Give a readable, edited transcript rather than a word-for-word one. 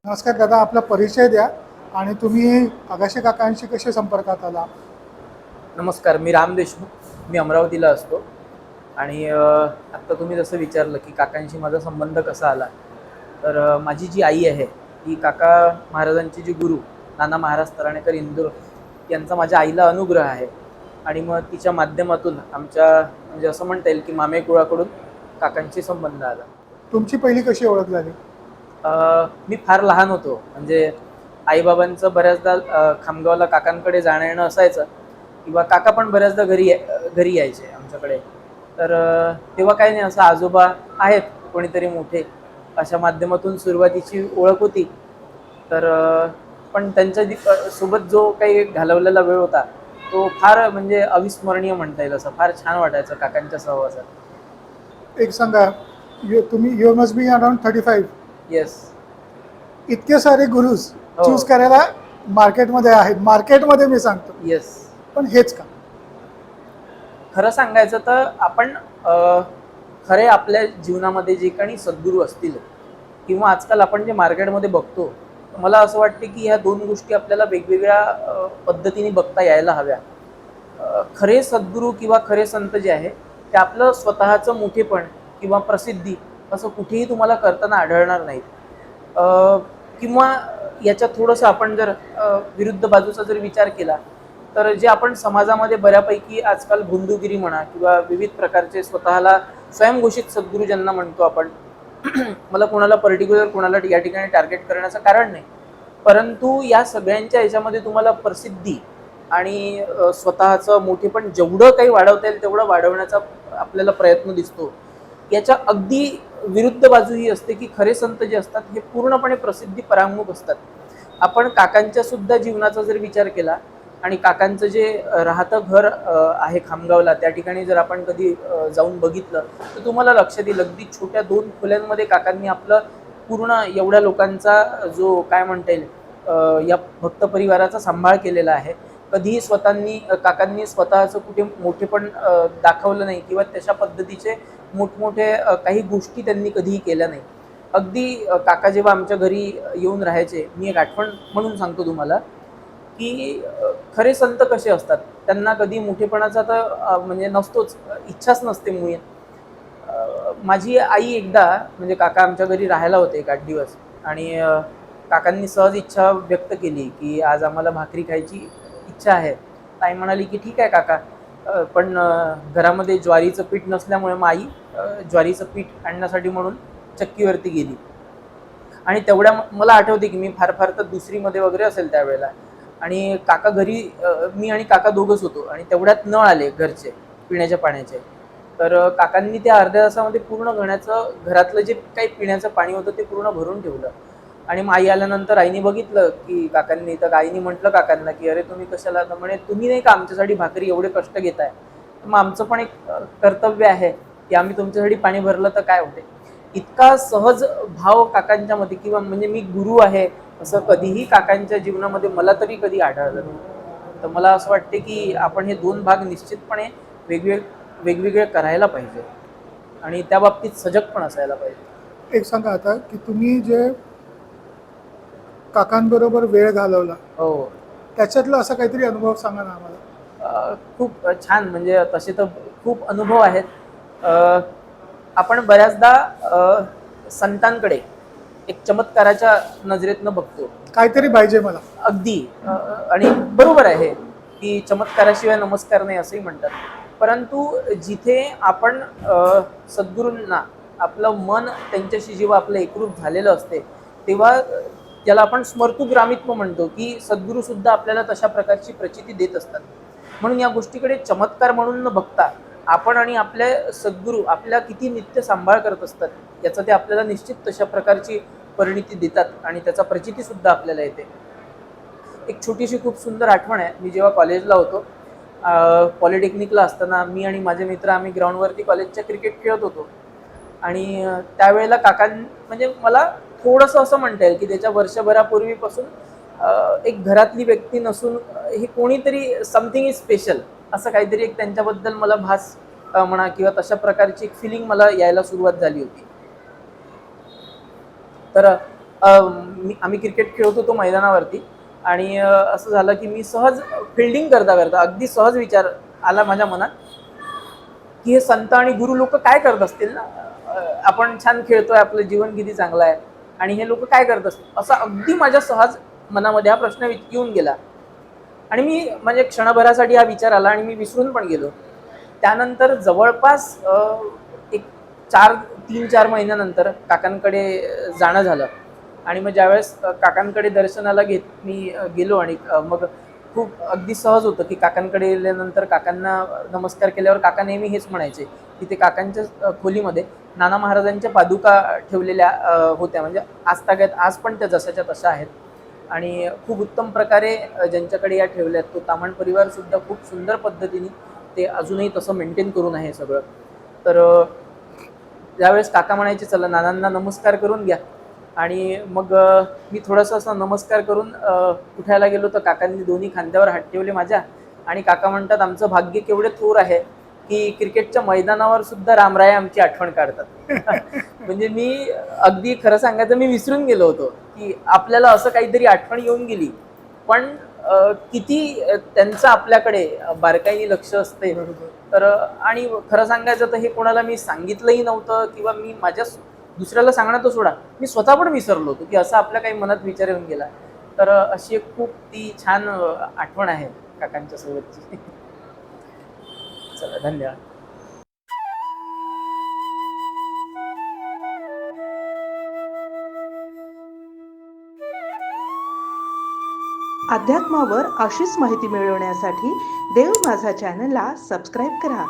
नमस्कार दादा, आपला परिचय द्या आणि तुम्ही आगाशे काकांशी कसे संपर्कात आला? नमस्कार, मी राम देशमुख. मी अमरावतीला असतो आणि आत्ता तुम्ही जसं विचारलं की काकांशी माझा संबंध कसा आला, तर माझी जी आई आहे ती काका महाराजांची जी गुरु नाना महाराज तराणेकर इंदूर यांचा माझ्या आईला अनुग्रह आहे. आणि मग तिच्या माध्यमातून आमच्या म्हणजे असं म्हणता येईल की मामे कुळाकडून काकांशी संबंध आला. तुमची पहिली कशी ओळख झाली? मी फार लहान होतो, म्हणजे आईबाबांचं बऱ्याचदा खामगावला काकांकडे जाणं येणं असायचं किंवा काका पण बऱ्याचदा घरी यायचे आमच्याकडे. तर तेव्हा काही नाही, असं आजोबा आहेत कोणीतरी मोठे अशा माध्यमातून सुरुवातीची ओळख होती. तर पण त्यांच्या सोबत जो काही घालवलेला वेळ होता तो फार म्हणजे अविस्मरणीय म्हणता येईल. असं फार छान वाटायचं काकांच्या सहवासात. एक सांगा, तुम्ही you must be around 35. Yes. इतके सारे गुरुज हो. चूज करायला मार्केटमध्ये आहेत. मार्केटमध्ये मी सांगतो, येस. पण हेच का? खरं सांगायचं तर आपण खरे आपल्या जीवनामध्ये जे काही सद्गुरू असतील किंवा आजकाल आपण जे मार्केटमध्ये बघतो, मला असं वाटते की ह्या दोन गोष्टी आपल्याला वेगवेगळ्या पद्धतीने बघता यायला हव्या. खरे सद्गुरू किंवा खरे संत जे आहे ते आपलं स्वतःचं मोठेपण किंवा प्रसिद्धी असं कुठेही तुम्हाला करताना आढळणार नाहीत. किंवा याच्यात थोडंसं आपण जर विरुद्ध बाजूचा जर विचार केला तर जे आपण समाजामध्ये बऱ्यापैकी आजकाल भोंदूगिरी म्हणा किंवा विविध प्रकारचे स्वतःला स्वयंघोषित सद्गुरू ज्यांना म्हणतो आपण, मला कोणाला पर्टिक्युलर कोणाला या ठिकाणी टार्गेट करण्याचं कारण नाही, परंतु या सगळ्यांच्या याच्यामध्ये तुम्हाला प्रसिद्धी आणि स्वतःचं मोठेपण जेवढं काही वाढवता येईल तेवढं वाढवण्याचा आपल्याला प्रयत्न दिसतो. याच्या अगदी विरुद्ध बाजू ही असते की खरे संत जे असतात हे पूर्णपणे प्रसिद्धी परांगमुख असतात. आपण काकांच्या सुद्धा जीवनाचा जर विचार केला आणि काकांचं जे राहतं घर आहे खामगावला, त्या ठिकाणी जर आपण कधी जाऊन बघितलं तर तुम्हाला लक्षात येईल अगदी छोट्या 2 खोल्यांमध्ये काकांनी आपलं पूर्ण एवढ्या लोकांचा जो काय म्हणता येईल या भक्त परिवाराचा सांभाळ केलेला आहे. कधीही काकांनी स्वतःचं कुठे मोठेपण दाखवलं नाही किंवा तशा पद्धतीचे मोठमोठे काही गोष्टी त्यांनी कधीही केल्या नाही. अगदी काका जेव्हा आमच्या घरी येऊन राहायचे, मी एक आठवण म्हणून सांगतो तुम्हाला की खरे संत कसे असतात, त्यांना कधी मोठेपणाचा तर म्हणजे नसतोच, इच्छाच नसते मुळी. माझी आई एकदा म्हणजे काका आमच्या घरी राहायला होते एक 8 दिवस आणि काकांनी सहज इच्छा व्यक्त केली की आज आम्हाला भाकरी खायची इच्छा आहे. आई म्हणाली की ठीक आहे काका, पण घरामध्ये ज्वारीचं पीठ नसल्यामुळे मग आई ज्वारीचं पीठ आणण्यासाठी म्हणून चक्कीवरती गेली. आणि तेवढ्या मला आठवते की मी फार फार तर दुसरीमध्ये वगैरे असेल त्यावेळेला. आणि काका घरी मी आणि काका दोघंच होतो आणि तेवढ्यात नळ आले घरचे पिण्याच्या पाण्याचे. तर काकांनी त्या अर्ध्या तासामध्ये पूर्ण घरातलं जे काही पिण्याचं पाणी होतं ते पूर्ण भरून ठेवलं. आणि मग आई आल्यानंतर आईने बघितलं की काकांनी, तर आईने म्हटलं काकांना की अरे तुम्ही कशाला, तर म्हणे तुम्ही नाही का आमच्यासाठी भाकरी एवढे कष्ट घेताय, मग आमचं पण एक कर्तव्य आहे की आम्ही तुमच्यासाठी पाणी भरलं तर काय होते. इतका सहज भाव काकांच्या मध्ये, किंवा म्हणजे मी गुरु आहे असं कधीही काकांच्या जीवनामध्ये मला तरी कधी आढळलं नाही. तर मला असं वाटते की आपण हे दोन भाग निश्चितपणे वेगवेगळे करायला पाहिजे आणि त्या बाबतीत सजग पण असायला पाहिजे. एक सांगा आता, की तुम्ही जे काकांबरोबर वेळ घालवला हो. त्याच्यातला असा काहीतरी अनुभव सांगा ना आम्हाला. खूप छान, म्हणजे तसे तर खूप अनुभव आहेत. आपण बऱ्याचदा संतांकडे एक चमत्काराच्या नजरेतनं बघतो. काहीतरी पाहिजे मला. अगदी आणि बरोबर आहे की चमत्काराशिवाय नमस्कार नाही असंही म्हणतात. परंतु जिथे आपण सद्गुरूंना आपलं मन त्यांच्याशी जेव्हा आपलं एकरूप झालेलं असते तेव्हा ज्याला आपण स्मर्तुग्रामित्व म्हणतो की सद्गुरू सुद्धा आपल्याला तशा प्रकारची प्रचिती देत असतात. म्हणून या गोष्टीकडे चमत्कार म्हणून न बघता आपण आणि आपले सद्गुरू आपल्या किती नित्य सांभाळ करत असतात याचा ते आपल्याला निश्चित तशा प्रकारची परिणिती देतात आणि त्याचा प्रचिती सुद्धा आपल्याला येते. एक छोटीशी खूप सुंदर आठवण आहे. मी जेव्हा कॉलेजला होतो, पॉलिटेक्निकला असताना मी आणि माझे मित्र आम्ही ग्राउंडवरती कॉलेजच्या क्रिकेट खेळत होतो आणि त्यावेळेला म्हणजे मला थोडंसं असं म्हणता येईल की त्याच्या वर्षभरापूर्वीपासून एक घरातली व्यक्ती नसून हे कोणीतरी समथिंग इज स्पेशल असं काहीतरी एक त्यांच्याबद्दल मला भास म्हणा किंवा तशा प्रकारची एक फिलिंग मला यायला सुरुवात झाली होती. तर आम्ही क्रिकेट खेळत होतो मैदानावरती आणि असं झालं की मी सहज फिल्डिंग करता करता अगदी सहज विचार आला माझ्या मनात की हे संत आणि गुरु लोक काय करत असतील ना. आपण छान खेळतोय, आपलं जीवन किती चांगलं आहे आणि हे लोक काय करत असतील, असा अगदी माझ्या सहज मनामध्ये हा प्रश्न येऊन गेला. आणि मी म्हणजे क्षणभरासाठी हा विचार आला आणि मी विसरून पण गेलो. त्यानंतर जवळपास एक 3-4 महिन्यानंतर काकांकडे जाणं झालं आणि मग ज्यावेळेस काकांकडे दर्शनाला मी गेलो आणि मग खूप अगदी सहज होतं की काकांकडे गेल्यानंतर काकांना नमस्कार केल्यावर काका नेहमी हेच म्हणायचे की ते काकांच्या खोलीमध्ये नाना महाराजांच्या पादुका ठेवलेल्या होत्या. म्हणजे आजतागत आज पण त्या जशाच्या तशा आहेत आणि खूप उत्तम प्रकारे ज्यांच्याकडे या ठेवल्यात तो ताम्हण परिवारसुद्धा खूप सुंदर पद्धतीने ते अजूनही तसं मेंटेन करून आहे सगळं. तर ज्यावेळेस काका म्हणायचे चला नानांना नमस्कार करून घ्या आणि मग मी थोडंसं असं नमस्कार करून उठायला गेलो तर काकांनी दोन्ही खांद्यावर हात ठेवले माझ्या आणि काका म्हणतात आमचं भाग्य केवढे थोर आहे की क्रिकेटच्या मैदानावर सुद्धा रामराय आमची आठवण काढतात. म्हणजे मी अगदी खरं सांगायचं मी विसरून गेलो होतो की आपल्याला असं काहीतरी आठवण येऊन गेली. पण किती त्यांचं आपल्याकडे बारकाईने लक्ष असते. तर आणि खरं सांगायचं तर हे कोणाला मी सांगितलंही नव्हतं किंवा मी दुसऱ्याला सांगणं तर सोडा, मी स्वतः पण विसरलो होतो की असं आपल्या काही मनात विचार येऊन गेला. तर अशी एक खूप ती छान आठवण आहे काकांच्या सोबतची. चला धन्यवाद. अध्यात्मावर अशीच माहिती मिळवण्यासाठी देव माझा चॅनलला सबस्क्राईब करा.